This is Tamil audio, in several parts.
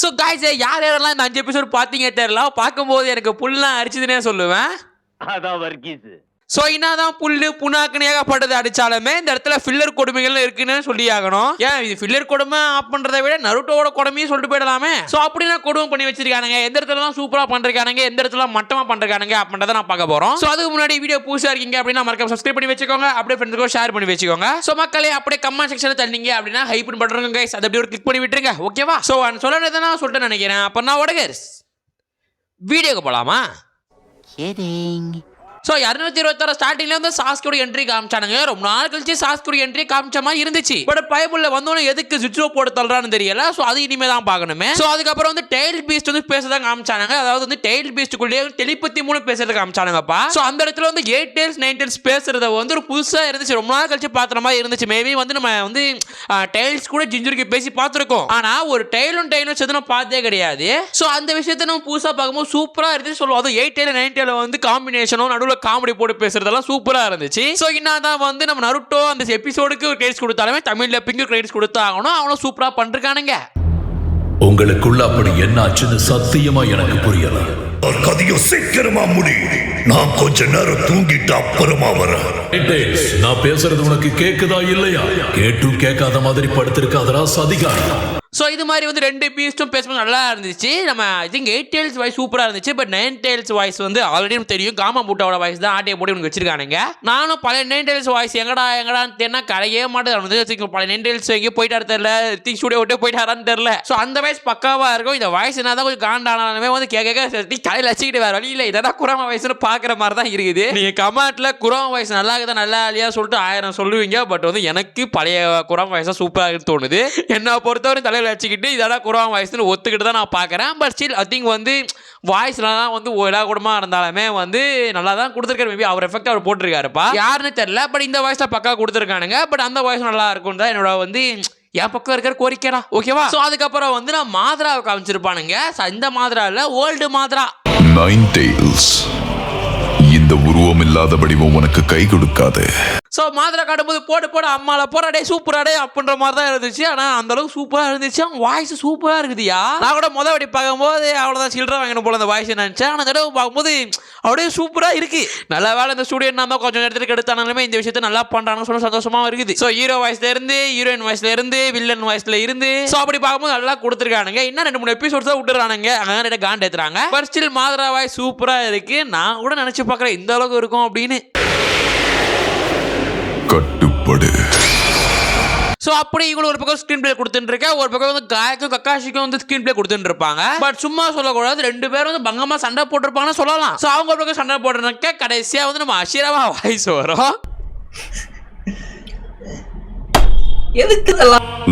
ஸோ காய்ஸ் யாரெல்லாம் இந்த 5 எபிசோட் பார்த்தீங்க தெரியல, பார்க்கும்போது எனக்கு புல்லாம் அரிச்சதுன்னே சொல்லுவேன். அதான் வர்கீஸ். ஸோ என்னதான் புல்லு புண்ணாக்குன்னு ஏகப்பட்டது அடிச்சாலுமே இந்த இடத்துல ஃபில்லர் கொடுமைகள் இருக்குன்னு சொல்லி ஆகணும். ஏன் இது ஃபில்லர் கொடுமை ஆப் பண்றதை விட நருட்டோட கொடுமையும் சொல்லிட்டு போயிடலாமே. ஸோ அப்படின்னா கொடுமை பண்ணி வச்சிருக்கானுங்க. எந்த இடத்துலலாம் சூப்பரா பண்றானுங்க, எந்த இடத்துல மட்டமா பண்றானுங்க அப்படின்றத நான் பார்க்க போறோம். ஸோ அதுக்கு முன்னாடி வீடியோ புதுசா இருக்கீங்க அப்படின்னா மறக்காம சப்ஸ்கிரைப் பண்ணி வச்சுக்கோங்க, அப்படியே ஃப்ரெண்ட்ஸ்க்கு ஷேர் பண்ணி வச்சுக்கோங்க. ஸோ மக்களே அப்படியே கமெண்ட் செக்ஷன்ல தள்ளிங்க அப்படின்னா ஹைப் பண்றவங்க கைஸ் அதை அப்படியே கிளிக் பண்ணி விட்டுருங்க, ஓகேவா? ஸோ சொல்றதை நான் சொல்லிட்டு நினைக்கிறேன். அப்ப நான் உடகர்ஸ் வீடியோக்கு போலாமா? ஸோ 226 ஸ்டார்டிங்ல வந்து சாஸ்கோட என்ட்ரி காமிச்சானுங்க. ரொம்ப நாள் கழிச்சு சாஸ்கோட என்ட்ரி காமிச்ச மாதிரி இருந்துச்சு. பட் பைபிள்ல வந்தோன்னு எதுக்கு சுவிட்ச் ஆஃப் போட்டு தள்ளுறான்னு தெரியல. ஸோ அது இனிமே தான் பார்க்கணுமே. ஸோ அதுக்கப்புறம் வந்து டெய்ல் பீஸ்ட் வந்து பேசதான் காமிச்சானுங்க. அதாவது வந்து டெய்ல் பீஸ்டுக்குள்ளேயே டெலிபத்தி மூலம் பேசுறது காமிச்சானுங்கப்பா. ஸோ அந்த இடத்துல வந்து 8 டெய்ல்ஸ் 9 டெய்ல்ஸ் பேசுறத வந்து ஒரு புதுசா இருந்துச்சு. ரொம்ப நாள் கழிச்சு பார்க்குற மாதிரி இருந்துச்சு. மேபி வந்து நம்ம வந்து டெய்ல்ஸ் கூட ஜிஞ்சருக்கு பேசி பார்த்துருக்கோம். ஆனா ஒரு டெய்லும் சேர்த்து நம்ம பார்த்தே கிடையாது. ஸோ அந்த விஷயத்தை நம்ம புதுசா பார்க்கும்போது சூப்பரா இருந்துச்சு சொல்லுவோம். அது 8 டெய்ல் 9 டெய்ல் வந்து காம்பினேஷனும் நடுவில் காமெடி போட்டு பேசுறதெல்லாம் சூப்பரா இருந்துச்சு. சோ என்னதான் வந்து நம்ம நருட்டோ அந்த எபிசோடுக்கு கிரெடிட்ஸ் கொடுத்தாலுமே தமிழ்ல பிங்கு கிரெடிட்ஸ் கொடுத்தாகணும். அவனும் சூப்பரா பண்றானுங்க. உங்களுக்குள்ள அப்படி என்ன ஆச்சுன்னு சத்தியமா எனக்கு புரியல. கதையும் சீக்கிரமா முடி. நான் கொஞ்ச நேரம் தூங்கிட்டு அப்புறமா வரேன். நான் பேசுறது உனக்கு கேக்குதா இல்லையா? கேட்டும் கேட்காத மாதிரி படுத்திருக்காதரா சதிகாரி. ஸோ இது மாதிரி வந்து 2 பீஸ்டும் பேசும்போது நல்லா இருந்துச்சு. நம்ம ஐ திங்க் 8 டெய்ல்ஸ் வாய்ஸ் சூப்பராக இருந்துச்சு. பட் 9 டெய்ல்ஸ் வாய்ஸ் வந்து ஆல்ரெடி தெரியும். காமா பூட்டாவோட வாய்ஸ் தான் ஆட்டையை போட்டு உனக்கு வச்சிருக்கானுங்க. நானும் பல 9 டெய்ல்ஸ் வாய்ஸ் எங்கடான்னு தெரியல, கடையே மாட்டேன். பல 9 டெய்ல்ஸ் எங்கேயும் போயிட்டாரு தெரியல, திங்க் ஸ்டூடியோ விட்டு போயிட்டாரான்னு தெரியல. ஸோ அந்த வாய்ஸ் பக்காவா இருக்கும். இந்த வாய்ஸ் என்ன தான் கொஞ்சம் காண்டானாலுமே வந்து கேட்க கடையில் வச்சுக்கிட்டு வேற வழி இல்லை. இதெல்லாம் குராமா வாய்ஸ்னு பார்க்குற மாதிரி தான் இருக்குது. நீங்கள் கமெண்ட்ல குராமா வாய்ஸ் நல்லா இருக்குதா நல்லா இல்லையா சொல்லிட்டு 1000 சொல்லுவீங்க. பட் வந்து எனக்கு பழைய குராமா வாய்ஸாக சூப்பராக தோணுது. என்ன பொறுத்தவரை தலையில் வச்சுக்கிட்டு இதெல்லாம் குரான் வாய்ஸ்னு ஒத்துக்கிட்டு தான் நான் பார்க்குறேன். பட் ஸ்டில் ஐ திங்க் வந்து வாய்ஸ்லாம் வந்து எல்லா குடமாக இருந்தாலுமே வந்து நல்லா தான் கொடுத்துருக்காரு. மேபி அவர் எஃபெக்ட் அவர் போட்டிருக்காருப்பா, யாருன்னு தெரியல. பட் இந்த வாய்ஸை பக்கா கொடுத்துருக்கானுங்க. பட் அந்த வாய்ஸ் நல்லா இருக்கும் தான் என்னோட வந்து என் பக்கம் இருக்கிற கோரிக்கைடா, ஓகேவா? ஸோ அதுக்கப்புறம் வந்து நான் மாத்ராவை காமிச்சிருப்பானுங்க. இந்த மாத்ராவில் ஓல்டு மாத்ரா 9 டெய்ல்ஸ். இந்த உருவம் இல்லாத வடிவம் உனக்கு கை கொடுக்காது. ஸோ மாத்திரை காட்டும்போது போடு அம்மால போறாடே சூப்பராடே அப்படின்ற மாதிரி தான் இருந்துச்சு. ஆனால் அந்த அளவுக்கு சூப்பராக இருந்துச்சு. வாய்ஸ் சூப்பராக இருக்குதுயா. நான் கூட முதல் வாட்டி பார்க்கும்போது அவ்வளோதான் சில்லறை வாங்கணும் போல அந்த வாய்ஸ் நினச்சேன். ஆனால் தடவை பார்க்கும்போது அப்படியே சூப்பராக இருக்கு. நல்ல வேலை இந்த ஸ்டூடியோ என்ன கொஞ்சம் நேரத்துக்கு எடுத்தானாலுமே இந்த விஷயத்தை நல்லா பண்ணுறாங்கன்னு சொல்லி சந்தோஷமாக இருக்குது. ஸோ ஹீரோ வாய்ஸ்ல இருந்து ஹீரோயின் வாய்ஸ்ல இருந்து வில்லன் வாய்ஸ்ல இருந்து ஸோ அப்படி பார்க்கும்போது நல்லா கொடுத்துருக்கானுங்க. இன்னும் 2-3 எபிசோட்ஸ் தான் விட்டுறானுங்க. அங்கே காண்ட் ஏற்றுறாங்க. பட் ஸ்டில் மாத்ரா வாய்ஸ் சூப்பராக இருக்கு. நான் கூட நினச்சி பார்க்குறேன் இந்த அளவுக்கு இருக்கும் அப்படின்னு. கட்டுப்படு. ஸோ அப்படி இவங்க ஒரு பக்கம் ஸ்கிரீன் பிளே கொடுத்துட்டு இருக்க, ஒரு பக்கம் வந்து காயக்கும் கக்காஷிக்கும் வந்து ஸ்கிரீன் பிளே கொடுத்துட்டு இருப்பாங்க. பட் சும்மா சொல்லக்கூடாது, 2 பேரும் வந்து பங்கமா சண்டை போட்டிருப்பாங்கன்னு சொல்லலாம். ஸோ அவங்க ஒரு பக்கம் சண்டை போடுறதுக்கு கடைசியா வந்து நம்ம அஷிராவா வாய்ஸ் வரும். எதுக்கு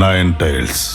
9 டெய்ல்ஸ்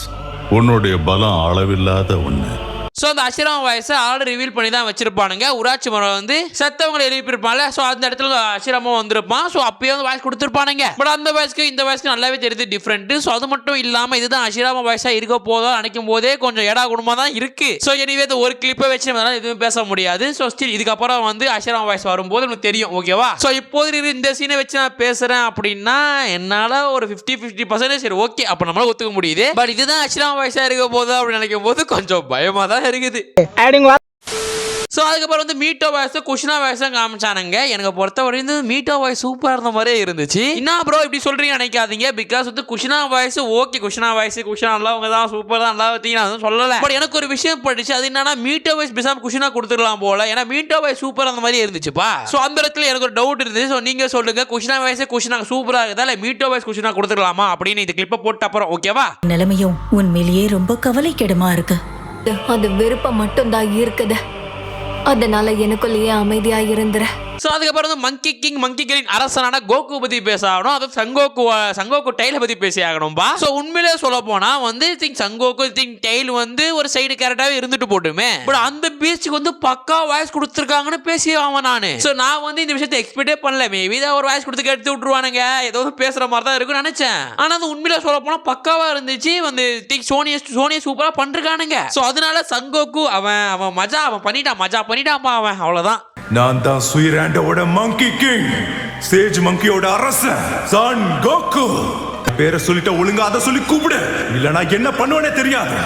உன்னுடைய பலம் அளவில்லாத ஒண்ணு. ஸோ அந்த அஷிராம் வாய்ஸை ஆல்ரெடி ரிவீல் பண்ணி தான் வச்சிருப்பானுங்க. உராட்சி மரம் வந்து செத்தவங்களை எழுப்பியிருப்பான்ல, ஸோ அந்த இடத்துல அஷிராமும் வந்திருப்பான். ஸோ அப்பயே வந்து வாய்ஸ் கொடுத்துருப்பானுங்க. பட் அந்த வாய்ஸ்க்கு இந்த வாய்ஸ்க்கு நல்லாவே தெரியுது டிஃப்ரெண்ட். ஸோ அது மட்டும் இல்லாமல் இதுதான் அஷிராம வாய்ஸாக இருக்க போதோ நினைக்கும் போதே கொஞ்சம் ஏடா குடும்பம் தான் இருக்கு. ஸோ எனிவே ஒரு கிளிப்பை வச்சு நம்மளால எதுவும் பேச முடியாது. ஸோ ஸ்டில் இதுக்கப்புறம் வந்து அஷிராம் வாய்ஸ் வரும்போது நமக்கு தெரியும், ஓகேவா? ஸோ இப்போது இந்த சீனை வச்சு நான் பேசுறேன் அப்படின்னா என்னால் ஒரு 50% சரி ஓகே அப்போ நம்மளால ஒத்துக்க முடியுது. பட் இதுதான் அஷிராம் வாய்ஸாக இருக்க போதோ அப்படின்னு நினைக்கும் போது கொஞ்சம் பயமாக தான் இருக்குது. ஸோ அதுக்கப்புறம் வந்து மீட்டோ வாய்ஸ் குஷினா வாய்ஸும் காமிச்சானுங்க. எனக்கு பொறுத்தவரை வந்து மீட்டோ வாய்ஸ் சூப்பராக இருந்த மாதிரியே இருந்துச்சு. என்ன ப்ரோ இப்படி சொல்றீங்க நினைக்காதீங்க. பிகாஸ் வந்து குஷினா வாய்ஸ் ஓகே, குஷினா வாய்ஸ் குஷினா நல்லா அவங்க தான் சூப்பர் தான் நல்லா வந்தீங்க நான் சொல்லலை. பட் எனக்கு ஒரு விஷயம் படிச்சு அது என்னன்னா மீட்டோ வாய்ஸ் பேசாம குஷினா கொடுத்துடலாம் போல. ஏன்னா மீட்டோ வாய்ஸ் சூப்பராக அந்த மாதிரி இருந்துச்சுப்பா. ஸோ அந்த இடத்துல எனக்கு ஒரு டவுட் இருந்துச்சு. ஸோ நீங்க சொல்லுங்க, குஷினா வாய்ஸ் குஷினா சூப்பராக இருக்குதா இல்லை மீட்டோ வாய்ஸ் குஷினா கொடுத்துடலாமா அப்படின்னு இந்த கிளிப்பை போட்ட அப்புறம் ஓகேவா? நிலைமையும் உண்மையிலேயே ரொம்ப கவலைக்கிடமா இருக்கு. அது விருப்பம் மட்டும்தான் இருக்குது. அதனால எனக்குள்ளேயே அமைதியா இருந்துற. ஸோ அதுக்கப்புறம் வந்து மங்கி கிங் மங்கி கிளின் அரசனான கோகு பற்றி பேசணும். அது சங்கோக்கு டெய்லை பற்றி பேசி ஆகணும்பா. ஸோ உண்மையிலே சொல்ல போனால் வந்து சங்கோக்கு டெய்ல் வந்து ஒரு சைடு கேரக்டராகவே இருந்துட்டு போட்டுமே. பட் அந்த பீச்சுக்கு வந்து பக்கா வாய்ஸ் கொடுத்துருக்காங்கன்னு பேசி ஆவேன் நான். ஸோ நான் வந்து இந்த விஷயத்தை எக்ஸ்பெக்டே பண்ணல. மேபி தான் ஒரு வாய்ஸ் கொடுத்து எடுத்து விட்டுருவானுங்க, ஏதோ பேசுகிற மாதிரி தான் இருக்குன்னு நினச்சேன். ஆனால் அது உண்மையிலே சொல்ல போனால் பக்காவாக இருந்துச்சு. வந்து சோனியை சூப்பராக பண்ணிருக்கானுங்க. ஸோ அதனால சங்கோக்கு அவன் மஜா பண்ணிட்டான்ப்பா அவன் அவ்வளோதான். நான் தான் சுயிராண்டோட மங்கி கிங், சேஜ் மங்கியோட அரசன் சன் கோகு. பேரை சொல்லிட்ட ஒழுங்கா அதை சொல்லி கூப்பிடு, இல்லனா என்ன பண்ணுவேனே தெரியாது.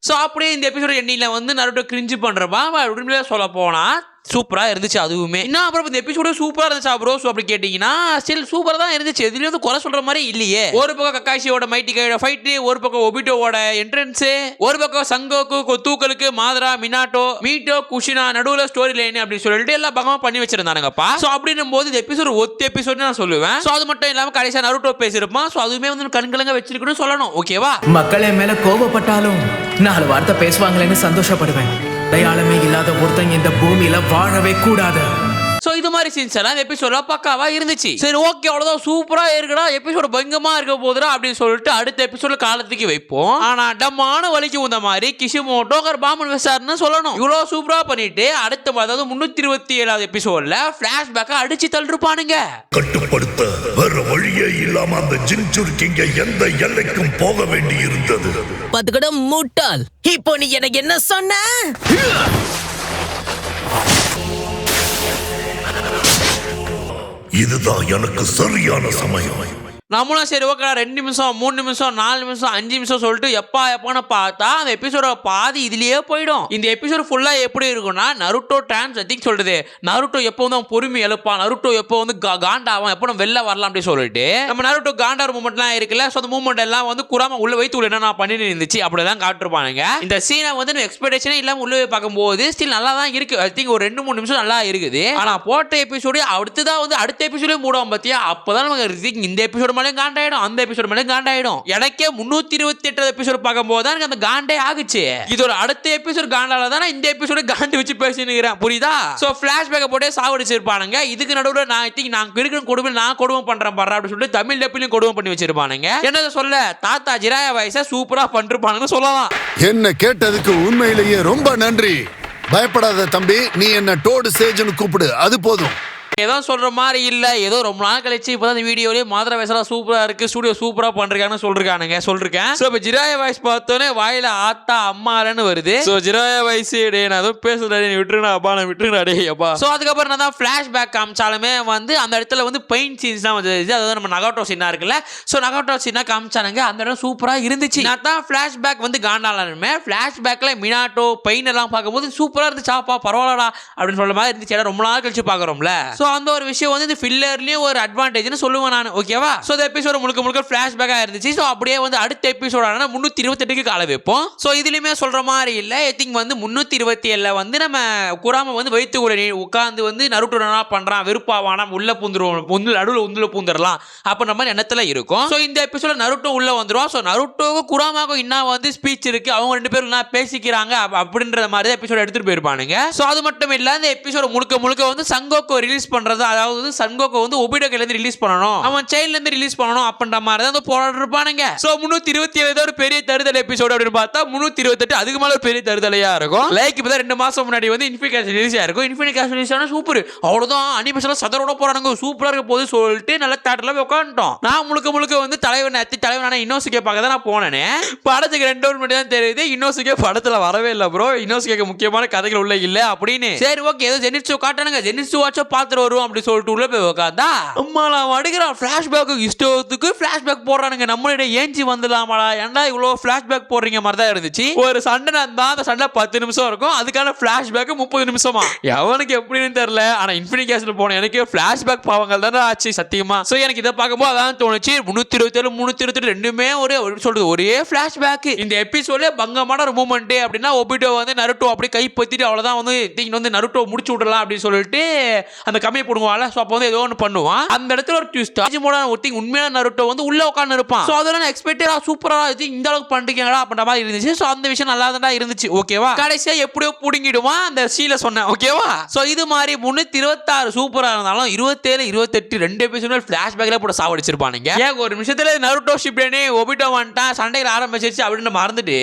சோ அப்படியே இந்த எபிசோட் எண்ணில வந்து நருட்டோ கிரிஞ்சு பண்றப்பா உண்மையிலே சொல்ல போனா சூப்பரா இருந்துச்சு அதுவுமே. இன்னும் அப்புறம் இந்த எபிசோட சூப்பரா இருந்துச்சா ப்ரோ அப்படி கேட்டீங்கன்னா ஸ்டில் சூப்பரா தான் இருந்துச்சு. எதுலயும் வந்து குறை சொல்ற மாதிரி இல்லையே. ஒரு பக்கம் கக்காஷியோட மைட்டி கையோட ஃபைட், ஒரு பக்கம் ஒபிட்டோவோட என்ட்ரன்ஸ், ஒரு பக்கம் சங்கோக்கு தூக்கலுக்கு மாதரா மினாட்டோ மீட்டோ குஷினா நடுவுல ஸ்டோரி லைன் அப்படி சொல்லிட்டு எல்லா பக்கமா பண்ணி வச்சிருந்தானுங்கப்பா. சோ அப்படின்னும் போது இந்த எபிசோட் ஒத்த எபிசோட் நான் சொல்லுவேன். சோ அது மட்டும் இல்லாம கடைசியா நருட்டோ பேசியிருப்பான். சோ அதுவுமே வந்து கண்கலங்க வச்சிருக்கணும் சொல்லணும். ஓகேவா? மக்கள் என் மேல கோபப்பட்டாலும் 4 வார்த்தை பேசுவாங்களேன்னு சந்தோஷப்படுவேன். அடையாளமே இல்லாத ஒருத்தங்க இந்த பூமியில வாழவே கூடாது. சோ இது மாதிரி சீன்ஸ் எல்லாம் இந்த எபிசோட்ல பக்காவா இருந்துச்சு. சரி ஓகே அவ்வளவுதான் சூப்பரா இருக்குடா எபிசோட் பயங்கரமா இருக்க போதுடா அப்படின்னு சொல்லிட்டு அடுத்த எபிசோட்ல காலத்துக்கு வைப்போம். ஆனா டம்மான வலிக்கு உந்த மாதிரி கிஷிமோட்டோ பாமன் விசாரணை சொல்லணும். இவ்வளவு சூப்பரா பண்ணிட்டு அடுத்த அதாவது 327வது எபிசோட்ல பிளாஷ்பேக்கை அடிச்சு தள்ளிருப்பானுங்க. கட்டுப்படுத்த வேற வழியே இல்லாம அந்த ஜின்சுர்கிங்க எந்த எல்லைக்கும் போக வேண்டி இருந்தது. பத்துக்கட முட்டாள், இப்போ நீ எனக்கு என்ன சொன்ன? இதுதான் எனக்கு சரியான சமயம். நம்மளும் சரி ஓகே 2 நிமிஷம் 3 நிமிஷம் 4 நிமிஷம் 5 நிமிஷம் சொல்லிட்டு எப்பான்னு பார்த்தா அந்த எபிசோட பாதி இதுலயே போயிடும். இந்த எபிசோட் ஃபுல்லா எப்படி இருக்கும்னா நருட்டோ டான்ஸ் ஐ திங்க் சொல்றது நருட்டோ எப்போ வந்து பொறுமை எழுப்பான், நருட்டோ எப்போ வந்து காண்டாவான், எப்போ வெளில வரலாம் அப்படி சொல்லிட்டு நம்ம நருட்டோ காண்டார் மூமெண்ட்லாம் இருக்குல்ல. ஸோ அந்த மூமெண்ட் எல்லாம் வந்து குராம உள்ள வைத்து என்ன நான் பண்ணிட்டு இருந்துச்சு அப்படிதான் காட்டுருப்பானுங்க. இந்த சீனை வந்து எக்ஸ்பெக்டேஷனே இல்லாம உள்ள பார்க்கும்போது ஸ்டில் நல்லா தான் இருக்கு. ஐ திங்க் ஒரு 2-3 நிமிஷம் நல்லா இருக்குது. ஆனா போட்ட எபிசோடு அடுத்ததான் வந்து அடுத்த எபிசோடே மூடுவோம் பாத்தியா. அப்பதான் நமக்கு இந்த எபிசோடு காண்டாயிடும், அந்த எபிசோட் மேலே காண்டாயிடும். எனக்கே 328 எபிசோட் பார்க்கும்போது தான் எனக்கு அந்த காண்டே ஆகுச்சு. இதோட அடுத்த எபிசோட் காண்டால தான் இந்த எபிசோட காண்டு வச்சு பேசினுக்கிறேன். புரியுதா? சோ பிளாஷ்பேக்கை போட்டே சாவடிச்சிருப்பானுங்க. இதுக்கு நடுவில் நான் திங்க் நான் இருக்கிற கொடுமை நான் கொடுமை பண்றேன் பாரு அப்படின்னு சொல்லிட்டு தமிழ் டப்பிலையும் கொடுமை பண்ணி வச்சிருப்பானுங்க. என்ன சொல்ல தாத்தா ஜிராயா வயசை சூப்பரா பண்ணிருப்பானுங்க சொல்லலாம். என்ன கேட்டதுக்கு உண்மையிலேயே ரொம்ப நன்றி. பயப்படாத தம்பி, நீ என்ன டோடு சேஜ்னு கூப்பிடு, அது போதும். ஏதோ சொல்ற மாதிரி இல்ல, ஏதோ ரொம்ப நாள் கழிச்சு இப்பதான் இந்த வீடியோலயே மாதரா வயசுலாம் சூப்பரா இருக்கு, ஸ்டுடியோ சூப்பரா பண்றாங்கன்னு சொல்லிருக்கேன். சோ இப்ப ஜிராயா வாய்ஸ் பார்த்தோன்னே வாயில ஆத்தா அம்மாலன்னு வருது. சோ ஜிராயா வாய்ஸ் டே நான் ஏதோ பேசுறேன் விட்டுருடா அப்பா, நான் விட்டுருடா டே அப்பா. சோ அதுக்கப்புறம் நான் தான் பிளாஷ்பேக் காமிச்சாலுமே வந்து அந்த இடத்துல வந்து பெயிண்ட் சீன்ஸ் தான் வந்து அதாவது நம்ம நகாட்டோ சீனா இருக்குல்ல. சோ நகாட்டோ சீனா காமிச்சானுங்க, அந்த இடம் சூப்பரா இருந்துச்சு. நான் தான் பிளாஷ்பேக் வந்து காண்டாலுமே பிளாஷ்பேக்ல மினாட்டோ பெயின் எல்லாம் பார்க்கும்போது சூப்பரா இருந்துச்சாப்பா பரவாயில்லடா அப்படின்னு சொல்ற மாதிரி இருந்துச்சு. ரொம்ப நாள் கழிச்சு பாக்குறோம்ல. சோ அந்த ஒரு விஷயம் வந்து இந்த ஃபில்லர்லயும் ஒரு அட்வான்டேஜ்னு சொல்லுவேன் நான். ஓகேவா? சோ இந்த எபிசோட் முழுக்க ஃபிளாஷ்பேக்கா இருந்துச்சு. சோ அப்படியே வந்து அடுத்த எபிசோடான 328க்கு கால வைப்போம். சோ இதுலயுமே சொல்ற மாதிரி இல்ல. ஐ திங்க் வந்து 327ல வந்து நம்ம குராம வந்து வைத்து கூட உட்கார்ந்து வந்து நருட்டோ என்ன பண்றான் வெறுப்பாவானா உள்ள பூந்துருவோம் நடுவுல உள்ள பூந்துடலாம் அப்படின்ற மாதிரி எண்ணத்துல இருக்கும். சோ இந்த எபிசோட நருட்டோ உள்ள வந்துருவான். சோ நருட்டோவுக்கு குராமாவுக்கும் இன்னும் வந்து ஸ்பீச் இருக்கு, அவங்க 2 பேரும் என்ன பேசிக்கிறாங்க அப்படின்ற மாதிரி எபிசோட எடுத்துட்டு போயிருப்பானுங்க. சோ அது மட்டும் இல்ல இந்த எபிசோட முழுக்க வந்து சங்கோக்கு ரிலீஸ் பண்றது, அதாவது சங்கோக்கு வந்து ஒபிடோ கையில இருந்து ரிலீஸ் பண்ணணும், அவன் சைல்ட்ல இருந்து ரிலீஸ் பண்ணணும் அப்படின்ற மாதிரி தான் போராடி இருப்பானுங்க. சோ 327 ஒரு பெரிய தருதலை எபிசோட் அப்படின்னு பார்த்தா 328 அதுக்கு மேல ஒரு பெரிய தருதலையா இருக்கும். லைக் இப்பதான் 2 மாசம் முன்னாடி வந்து இன்ஃபினிகாஷன் ரிலீஸ் ஆயிருக்கும். இன்ஃபினிகாஷன் ரிலீஸ் ஆனா சூப்பர், அவ்வளவுதான் அனிமேஷன்ல சதரோட போறானுங்க சூப்பரா இருக்க போது சொல்லிட்டு நல்ல தேட்டர்ல போய் உட்காந்துட்டோம். நான் முழுக்க வந்து தலைவனான இன்னோசுகே பார்க்க தான் நான் போனேனே. படத்துக்கு 2 hour முன்னாடி தான் தெரியுது இன்னோசுகே படத்துல வரவே இல்லை ப்ரோ, இன்னோசுகே முக்கியமான கதைகள் உள்ள இல்ல அப்படின்னு. சரி ஓகே ஏதோ ஜெனிட்சு காட்டானுங்க, ஜெனிட்சு வாட்ச பாத்துட்டு வருவோம் அப்படி சொல்லிட்டு உள்ள போய் உட்காந்தா அம்மா நான் அடுக்கிறான் பிளாஷ்பேக்கு இஷ்டத்துக்கு பிளாஷ்பேக் போடுறானுங்க. நம்மளுடைய ஏஞ்சி வந்துடலாமாடா ஏன்டா இவ்வளவு பிளாஷ்பேக் போடுறீங்க மாதிரி தான் இருந்துச்சு. ஒரு சண்டை நடந்தா அந்த சண்டை 10 நிமிஷம் இருக்கும், அதுக்கான பிளாஷ்பேக் 30 நிமிஷமா எவனுக்கு எப்படின்னு தெரியல. ஆனா இன்ஃபினிகேஷன் போன எனக்கு பிளாஷ்பேக் பாவங்கள் தானே ஆச்சு சத்தியமா. சோ எனக்கு இதை பார்க்கும்போது அதான் தோணுச்சு 327 328 ரெண்டுமே சொல்றது ஒரே பிளாஷ்பேக். இந்த எபிசோட்ல பங்கமான ஒரு மூமெண்ட் அப்படின்னா ஒபிட்டோ வந்து நருட்டோ அப்படி கை பத்திட்டு அவ்வளவுதான் வந்து நருட்டோ முடிச்சு விடலாம் அப்படின்னு சொல்லிட்டு அந்த கம்மியை போடுவாங்க. சோ அப்போ வந்து ஏதோ ஒன்று பண்ணுவான். அந்த இடத்துல ஒரு ட்விஸ்ட் உண்மையான நருட்டோ வந்து உள்ள உட்கார்ந்து இருப்பான். சோ அதெல்லாம் எக்ஸ்பெக்டடா சூப்பரா இது இந்த அளவுக்கு பண்றீங்களா அப்படின்ற மாதிரி இருந்துச்சு. சோ அந்த விஷயம் நல்லா தான் இருந்துச்சு. ஓகேவா? கடைசியா எப்படியோ புடுங்கிடுவான் அந்த சீல சொன்னேன். ஓகேவா? சோ இது மாதிரி 326 சூப்பரா இருந்தாலும் 27 28 2 எபிசோட் பிளாஷ்பேக்ல போட்டு சாவடிச்சிருப்பானுங்க. ஏன் ஒரு நிமிஷத்துல நருட்டோ ஷிப்டனே ஒபிட்டோ வந்துட்டான் சண்டைகள் ஆரம்பிச்சிருச்சு அப்படின்னு மறந்துட்டு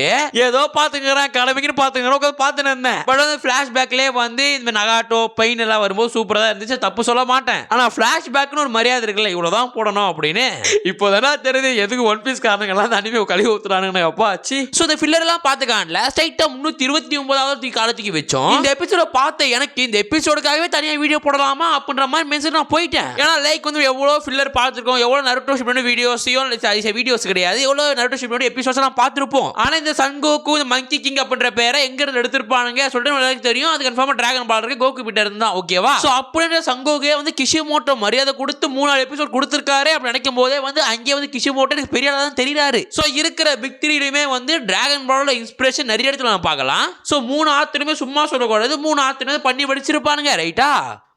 ஏதோ பாத்துக்கிறேன் கிளம்பிக்கிட்டு பாத்துக்கிறேன் பார்த்துன்னு இருந்தேன். பட் வந்து பிளாஷ்பேக்லேயே வந்து இந்த நகாட்டோ பெயின் எல்லாம் வரும்போது சூப்பரா தான் இருந்துச்சு. இருந்துச்சு, தப்பு சொல்ல மாட்டேன். ஆனா ஃபிளாஷ்பேக்னு ஒரு மரியாதை இருக்குல்ல, இவ்வளவுதான் போடணும் அப்படின்னு இப்போதானே தெரியுது எதுக்கு ஒன் பீஸ் காரணங்கள்லாம் அந்த அனிமே கழுவி ஊத்துறானுங்க அப்பா ஆச்சு. ஸோ இந்த ஃபில்லர் எல்லாம் பார்த்துக்கான்ல ஸ்ட்ரைட்டா 329வது காலத்துக்கு வச்சோம். இந்த எபிசோட பார்த்த எனக்கு இந்த எபிசோடுக்காகவே தனியா வீடியோ போடலாமா அப்படின்ற மாதிரி மெசேஜ் நான் போயிட்டேன். ஏன்னா லைக் வந்து எவ்வளவு ஃபில்லர் பார்த்துருக்கோம், எவ்வளவு நருட்டோ ஷிப்னோட வீடியோஸ் கிடையாது, எவ்வளவு நருட்டோ ஷிப்னோட எபிசோட்ஸ் எல்லாம் பார்த்துருப்போம். ஆனா இந்த சன்கோக்கு இந்த மங்கி கிங் அப்படின்ற பேரை எங்க இருந்து எடுத்திருப்பானுங்க சொல்லிட்டு எனக்கு தெரியும். அது கன்ஃபார்மா டிராகன் பால் இருக்கு, கோகு கிட்ட இருந்தா ஓகேவா. சோ அப்படின்ற சங்கோகே வந்து கிஷிமோட்டோ மரியாதை கொடுத்து 3 எபிசோட் கொடுத்திருக்காரு அப்படி நினைக்கும் போதே வந்து அங்கே வந்து கிஷிமோட்டோ எனக்கு பெரிய ஆளா தான் தெரியுறாரு. சோ இருக்கிற பிக் 3லயுமே வந்து டிராகன் பாலோட இன்ஸ்பிரேஷன் நிறைய இடத்துல நம்ம பார்க்கலாம். சோ 3 ஆத்துலயுமே சும்மா சொல்லக்கூடாது, 3 ஆத்துலயுமே பண்ணி படிச்சிருப்பானுங்க ரைட்டா.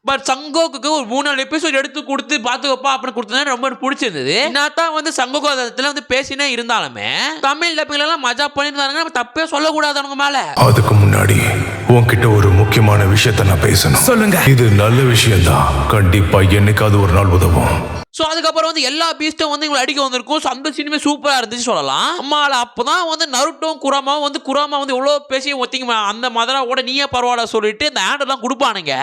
பட் சங்கோக்கு ஒரு 3-4 எபிசோட் எடுத்து கொடுத்து பார்த்துக்கப்பா அப்படின்னு கொடுத்தது ரொம்ப பிடிச்சிருந்தது. என்னத்தான் வந்து சங்கோக்கு அதில் வந்து பேசினே இருந்தாலுமே தமிழ் டப்பிங்லாம் மஜா பண்ணியிருந்தாங்க, நம்ம தப்பே சொல்லக்கூடாது அவங்க மேல. அதுக்கு முன்னாடி உன்கிட்ட ஒரு முக்கியமான விஷயத்த நான் பேசணும். சொல்லுங்க. இது நல்ல விஷயம்தான், கண்டிப்பா என்னைக்காவது ஒரு நாள் உதவும். ஸோ அதுக்கப்புறம் வந்து எல்லா பீஸ்டும் வந்து இவங்களை அடிக்க வந்திருக்கும். ஸோ அந்த சீனுமே சூப்பராக இருந்துச்சு சொல்லலாம். அம்மாவில் அப்போ தான் வந்து நருட்டோவும் குராமா வந்து இவ்வளோ பேசி ஒத்திங்க அந்த மதராவோட நீயே பரவாயில்ல சொல்லிட்டு இந்த ஆண்டெல்லாம் கொடுப்பானுங்க.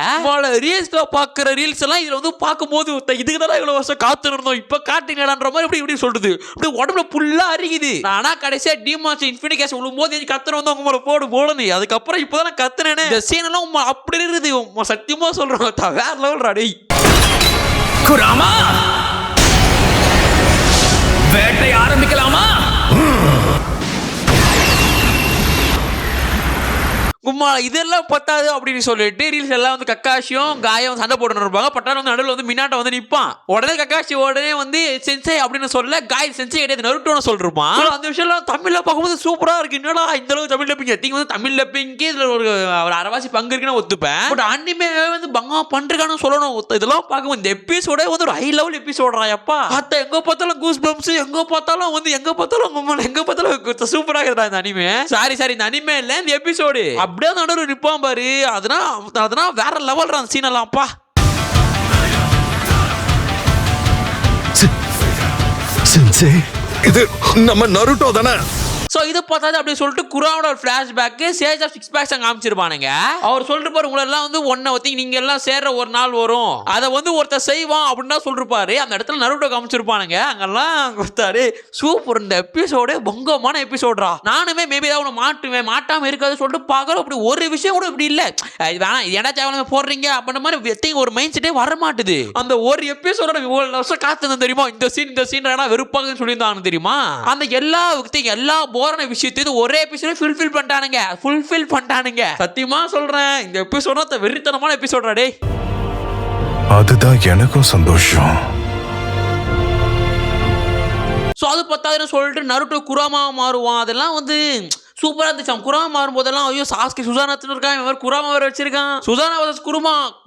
ரீல்ஸில் பார்க்குற ரீல்ஸ் எல்லாம் இதில் வந்து பார்க்கும்போது இதுக்கு தான் இவ்வளோ வருஷம் காத்து இருந்தோம், இப்போ காட்டுங்கடான்ற மாதிரி இப்படி இப்படி சொல்றது, இப்படி உடம்புல ஃபுல்லாக அரிக்குது. ஆனால் கடைசியாக டிமான்ஸ் இன்ஃபினிட்டி கேஸ் விழும்போது கத்துற வந்து அவங்க மேலே போடுன்னு அதுக்கப்புறம் இப்போ தான் கத்துனேன்னு இந்த சீனெல்லாம் அப்படி இருக்குது. சத்தியமாக சொல்கிறோம் வேற லெவல் ராடி. குராமா வேட்டை ஆரம்பிக்கலாமா? கும்மால இதெல்லாம் பத்தாது அப்படின்னு சொல்லிட்டு ரீல்ஸ் எல்லாம் வந்து கக்காஷியும் காயம் சண்டை போட்டு இருப்பாங்க. பட்டாரம் வந்து நடுவில் வந்து மினாட்டை வந்து நிற்பான். உடனே கக்காஷி உடனே வந்து சென்சை அப்படின்னு சொல்ல காய் சென்சை கிடையாது நருட்டோன்னு சொல்லிருப்பான். அந்த விஷயம் தமிழ்ல பார்க்கும்போது சூப்பரா இருக்கு. என்னடா இந்த அளவுக்கு தமிழ் டப்பிங் திங்க வந்து தமிழ் டப்பிங்க்கு இதுல ஒரு அரைவாசி பங்கு இருக்குன்னு ஒத்துப்பேன். பட் அனிமே வந்து பங்கா பண்றான்னு சொல்லணும். இதெல்லாம் பார்க்கும்போது இந்த எபிசோட வந்து ஒரு ஹை லெவல் எபிசோடா எப்பா. பார்த்தா எங்க பார்த்தாலும் கூஸ் பம்ப்ஸ், எங்க பார்த்தாலும் வந்து எங்க பார்த்தாலும் சூப்பரா இருக்குதா இந்த அனிமே. சாரி இந்த அனிமே இல்ல இந்த எபிசோடு அப்படியே நடுவு நிற்பான் பாரு. அதனால் வேற லெவல் அந்த சீன் எல்லாம்ப்பா. இது நம்ம நருட்டோ தானே? ஸோ இது பார்த்தாது அப்படி சொல்லிட்டு குரானோட ஒரு ஃபிளாஷ்பேக்கு சேஜ் ஆஃப் 6 பேக்ஸ் அங்கே காமிச்சிருப்பானுங்க. அவர் சொல்லிட்டு பாரு உங்களெல்லாம் வந்து ஒன்றை ஒத்தி நீங்க எல்லாம் சேர்ற ஒரு நாள் வரும், அதை வந்து ஒருத்தர் செய்வான் அப்படின்னு தான் சொல்லிருப்பாரு. அந்த இடத்துல நருட்டோ காமிச்சிருப்பானுங்க. அங்கெல்லாம் கொடுத்தாரு. சூப்பர். இந்த எபிசோடு பொங்கமான எபிசோட்ரா. நானுமே மேபி தான் உன்னை மாட்டாம இருக்காது சொல்லிட்டு பார்க்குறோம். அப்படி ஒரு விஷயம் கூட இப்படி இல்லை, இது வேணாம் ஏடா தேவை போடுறீங்க அப்படின்ற மாதிரி ஒரு மைண்ட் செட்டே வர மாட்டுது. அந்த ஒரு எபிசோட இவ்வளவு வருஷம் காத்து தெரியுமா, இந்த சீன் வெறுப்பாங்கன்னு சொல்லியிருந்தாங்க தெரியுமா. அந்த எல்லா போரான விஷயத்தை ஒரே எபிசோட ஃபுல்ஃபில் பண்ணிட்டானுங்க. சத்தியமா சொல்றேன் இந்த எபிசோட வெறித்தனமான எபிசோடா டேய். அதுதான் எனக்கும் சந்தோஷம். ஸோ அது பத்தாயிரம் சொல்லிட்டு நருட்டோ குராமா மாறுவான். அதெல்லாம் வந்து சூப்பராக இருந்துச்சு. அவன் குராமா மாறும்போதெல்லாம் ஐயோ சாஸ்கி சுசானாத்துன்னு இருக்கான், இவன் குராமா வேறு வச்சிருக்கான். சுசானா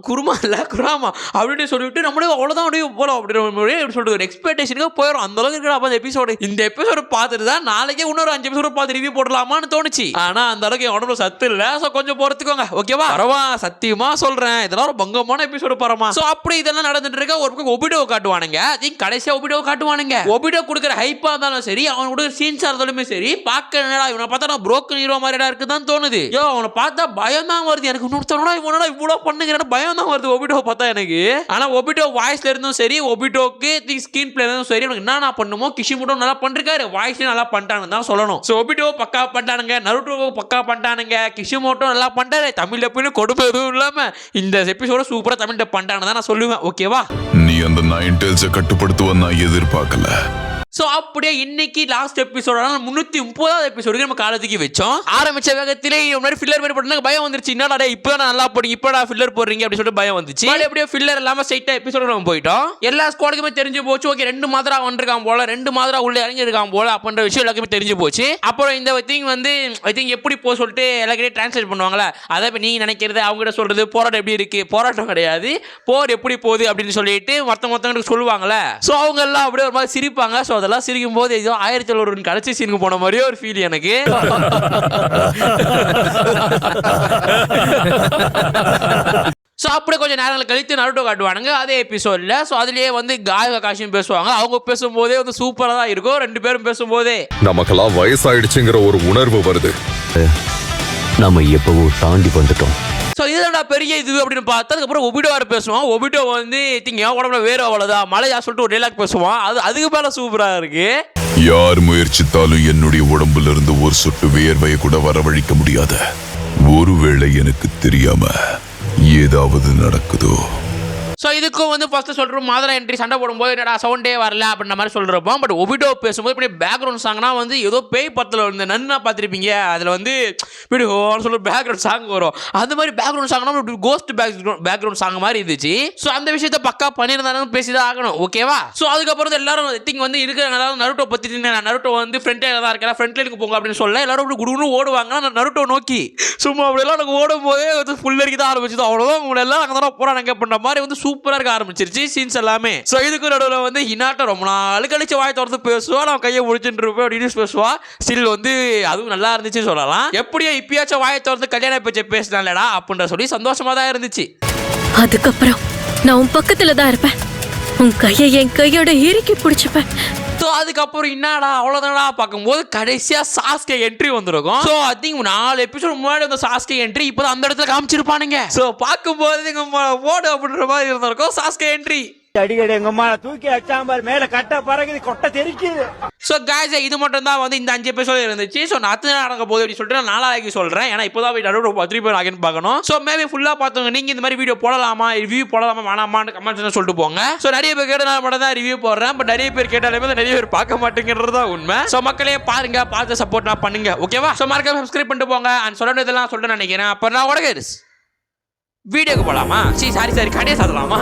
குருமா இல்லை குராமா அப்படின்னு சொல்லிட்டு நம்மளே அவ்வளோதான் அப்படியே போகலாம் அப்படின்னு சொல்லிட்டு ஒரு எக்ஸ்பெக்டேஷனுக்கு போயிடும். அந்த அளவுக்கு இருக்கா அந்த எபிசோடு. இந்த எபிசோடு பார்த்துட்டு தான் நாளைக்கே இன்னொரு 5 எபிசோடு பார்த்து ரிவ்யூ போடலாமான்னு தோணுச்சு. ஆனால் அந்த அளவுக்கு என் உடம்புல சத்து இல்லை. ஸோ கொஞ்சம் பொறுத்துக்கோங்க ஓகேவா. பரவா சத்தியமா சொல்கிறேன் இதெல்லாம் ஒரு பங்கமான எபிசோடு பரமா. ஸோ அப்படி இதெல்லாம் நடந்துட்டு இருக்க ஒரு பக்கம் ஒபிடோ காட்டுவானுங்க. கடைசியாக ஒபிடோ காட்டுவானுங்க. ஒபிடோ கொடுக்குற ஹைப்பாக இருந்தாலும் சரி, அவன் கொடுக்குற சீன்ஸாக இருந்தாலுமே சரி, பார்க்க இவனை பார்த்தா புரோக்கன் ஹீரோ மாதிரிடா இருக்குதான் தோணுது. யோ அவனை பார்த்தா பயம் தான் வருது எனக்கு. இன்னொருத்தனோட இவனோட இவ்வளோ பண்ணுங்க பயம் தான் வருது ஒபிடோ பார்த்தா எனக்கு. ஆனா ஒபிடோ வாய்ஸ்ல இருந்தும் சரி, ஒபிடோக்கு ஸ்கிரீன் பிளே இருந்தும் சரி, உனக்கு என்ன பண்ணுமோ கிஷிமோட்டோ நல்லா பண்ணிருக்காரு, வாய்ஸ்ல நல்லா பண்ணிட்டான்னு தான் சொல்லணும். ஸோ ஒபிடோ பக்கா பண்ணிட்டானுங்க, நருட்டோ பக்கா பண்ணிட்டானுங்க, கிஷிமோட்டோ நல்லா பண்ணிட்டாரு. தமிழ் டப்புன்னு கொடுமை எதுவும் இல்லாம இந்த எபிசோட சூப்பரா தமிழ் டப் பண்ணிட்டான்னு தான் நான் சொல்லுவேன் ஓகேவா. நீ அந்த 9 டேல்ஸை கட்டுப்படுத்துவ நான் எதிர்பார்க்கல. ஸோ அப்படியே இன்னைக்கு லாஸ்ட் எபிசோட 330வது எபிசோடுக்கு நம்ம காலத்துக்கு வச்சோம். ஆரம்பிச்ச வேகத்திலே முன்னாடி ஃபில்லர் மாதிரி போட்டு பயம் வந்துருச்சு. என்னடா இப்போ நல்லா போடுங்க, இப்போடா ஃபில்லர் போடுறீங்க அப்படின்னு சொல்லிட்டு பயம் வந்துச்சு. அப்படியே ஃபில்லர் இல்லாமல் ஸ்ட்ரைட்டாக எபிசோட நம்ம போயிட்டோம். எல்லா ஸ்குவாடுக்குமே தெரிஞ்சு போச்சு. ஓகே 2 மாதரா வந்துருக்கான் போல, 2 மாதரா உள்ள இறங்கிருக்கான் போல அப்படின்ற விஷயம் எல்லாருக்குமே தெரிஞ்சு போச்சு. அப்புறம் இந்த திங் வந்து எப்படி போ சொல்லிட்டு எல்லாருக்கிட்டே டிரான்ஸ்லேட் பண்ணுவாங்களா, அதை இப்போ நீங்க நினைக்கிறது அவங்ககிட்ட சொல்றது போராட்டம் எப்படி இருக்கு, போராட்டம் கிடையாது போர் எப்படி போகுது அப்படின்னு சொல்லிட்டு மொத்தவங்களுக்கு சொல்லுவாங்களே. ஸோ அவங்க எல்லாம் அப்படியே ஒரு மாதிரி சிரிப்பாங்க. ஸோ அதெல்லாம் சிரிக்கும் போது ஏதோ 1001 கடைசி சீனுக்கு போன மாதிரியே ஒரு ஃபீல் எனக்கு. ஸோ அப்படியே கொஞ்சம் நேரங்கள் கழித்து நருட்டோ காட்டுவானுங்க அதே எபிசோட்ல. ஸோ அதுலேயே வந்து காய் கக்காஷியும் பேசுவாங்க. அவங்க பேசும்போதே வந்து சூப்பராக தான் இருக்கும். 2 பேரும் பேசும்போதே நமக்கெல்லாம் வயசாயிடுச்சுங்கிற ஒரு உணர்வு வருது. நம்ம எப்பவோ தாண்டி வந்துட்டோம். ஸோ இதுதான் பெரிய இது அப்படின்னு பார்த்தா அதுக்கப்புறம் ஒபிடோ வேறு பேசுவான். ஒபிடோ வந்து என் உடம்புல வேற அவ்வளோதான் மழையா சொல்லிட்டு ஒரு டைலாக் பேசுவான். அதுக்கு மேலே சூப்பராக இருக்கு. யார் முயற்சித்தாலும் என்னுடைய உடம்புல இருந்து ஒரு சொட்டு வியர்வையை கூட வரவழைக்க முடியாத ஒருவேளை எனக்கு தெரியாம ஏதாவது நடக்குதோ. ஸோ இதுக்கும் வந்து ஃபர்ஸ்ட் சொல்கிறோம் மாதரா என்ட்ரி சண்டை போடும்போது என்னடா சவுண்டே வரல அப்படின்ற மாதிரி சொல்கிறப்போம். பட் ஒபிடோ பேசும்போது இப்படி பேக்ரவுண்ட் சாங்னா வந்து ஏதோ பேய் படத்தில் வந்து நன்னா பார்த்துருப்பீங்க. அதில் வந்து இப்படி ஹோன்னு சொல்லி பேக்ரவுண்ட் சாங் வரும். அது மாதிரி பேக்ரவுண்ட் சாங்னா இப்படி கோஸ்ட் பேக்ரவுண்ட் சாங் மாதிரி இருந்துச்சு. ஸோ அந்த விஷயத்த பக்கா பண்ணியிருந்தாலும் பேசி தான் ஆகணும். ஓகேவா? ஸோ அதுக்கப்புறம் எல்லாரும் திங்க் வந்து இருக்கிற நருட்டோ பற்றி நருட்டோ வந்து ஃப்ரண்ட் லைனில் தான் இருக்கா, ஃப்ரண்ட் லைனுக்கு போங்க அப்படின்னு சொல்ல எல்லாரும் அப்படி குடுன்னு ஓடுவாங்க நருட்டோ நோக்கி. சும்மா அப்படியெல்லாம் எனக்கு ஓடும் போதே வந்து ஃபுல் அடிக்க தான் ஆரம்பிச்சது. அவ்வளோதான் உங்களை எல்லாம் அங்கே தான் போகிறாங்க அப்படின்ற மாதிரி வந்து சூப்பராக இருக்க ஆரம்பிச்சிருச்சு சீன்ஸ் எல்லாமே. ஸோ இதுக்கு நடுவில் வந்து ஹினாட்டா ரொம்ப நாள் கழிச்சு வாய் திறந்து பேசுவா, நான் கையை முடிச்சுட்டு இருப்பேன் அப்படின்னு பேசுவா. ஸ்டில் வந்து அதுவும் நல்லா இருந்துச்சு சொல்லலாம். எப்படியோ இப்பயாச்சும் வாயை திறந்து கல்யாண பேச்சை பேசினாலடா அப்படின்ற சொல்லி சந்தோஷமா தான் இருந்துச்சு. அதுக்கப்புறம் நான் உன் பக்கத்துல தான் இருப்பேன், உன் கையை என் கையோட இறுக்கி பிடிச்சுப்பேன். ஸோ அதுக்கப்புறம் என்னடா அவ்வளோதானடா பார்க்கும்போது கடைசியாக சாஸ்கே என்ட்ரி வந்திருக்கும். ஸோ ஐ திங்க் 4 எபிசோட் முன்னாடி வந்த சாஸ்கே என்ட்ரி இப்போ அந்த இடத்துல காமிச்சிருப்பானுங்க. ஸோ பார்க்கும்போது எங்க போடு அப்படின்ற மாதிரி இருந்திருக்கும் சாஸ்கே என்ட்ரி. அடிக்கடி எங்க அம்மா தூக்கி அச்சாம்பார் மேல கட்ட பறகுது கொட்டை தெரிக்குது. ஸோ காய்ஸ் இது மட்டும் தான் வந்து இந்த 5 எபிசோட் இருந்துச்சு. ஸோ நான் அத்தனை நடக்க போகுது அப்படின்னு சொல்லிட்டு நான் 4 சொல்கிறேன். ஏன்னா இப்போ தான் நடுவில் 3 பேர் ஆகின்னு பார்க்கணும். ஸோ மேபி ஃபுல்லாக பார்த்தவங்க நீங்கள் இந்த மாதிரி வீடியோ போடலாமா ரிவ்யூ போடலாமா வேணாமான்னு கமெண்ட்ஸ் சொல்லிட்டு போங்க. ஸோ நிறைய பேர் கேட்டால் மட்டும் தான் ரிவ்யூ போடுறேன். பட் நிறைய பேர் கேட்டாலுமே நிறைய பேர் பார்க்க மாட்டேங்கிறது தான் உண்மை. ஸோ மக்களே பாருங்க, பார்த்து சப்போர்ட் பண்ணுங்க. ஓகேவா? ஸோ மறக்காம சப்ஸ்கிரைப் பண்ணிட்டு போங்க. அண்ட் சொல்ல இதெல்லாம் சொல்லிட்டு நினைக்கிறேன். அப்போ நான் உடனே வீடியோக்கு போகலாமா? சாரி கடையை சாத்தலாமா?